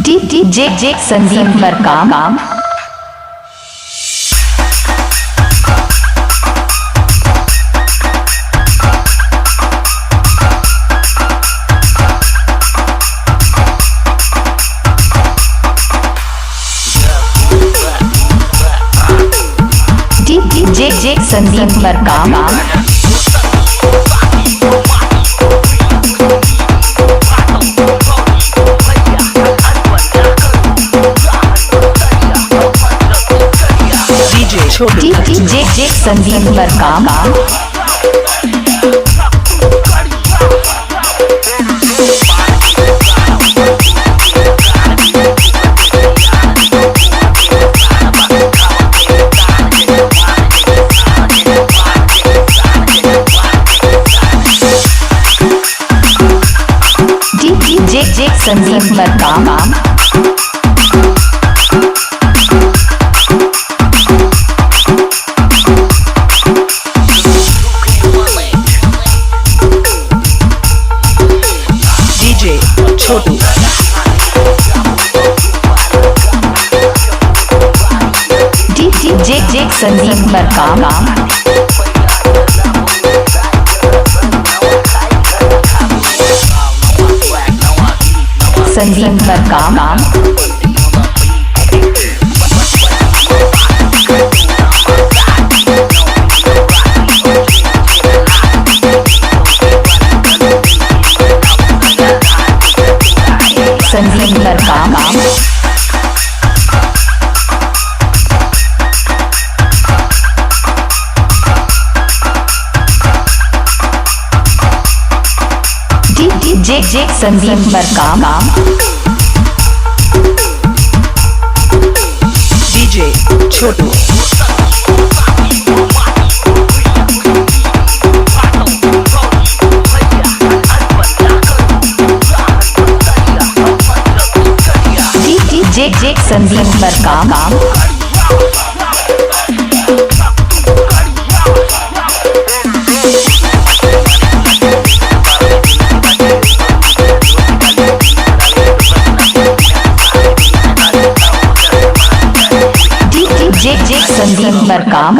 जे संदीप मरकाम जे संदीप मरकाम जे संदीप मरकाम जे संदीप मरकाम छोटू जे संदीप मरकाम संदीप मरकाम संदीप मरकाम जे संदीप मरकाम डीजे छोटू जे संदीप मरकाम जे संदीप मरकाम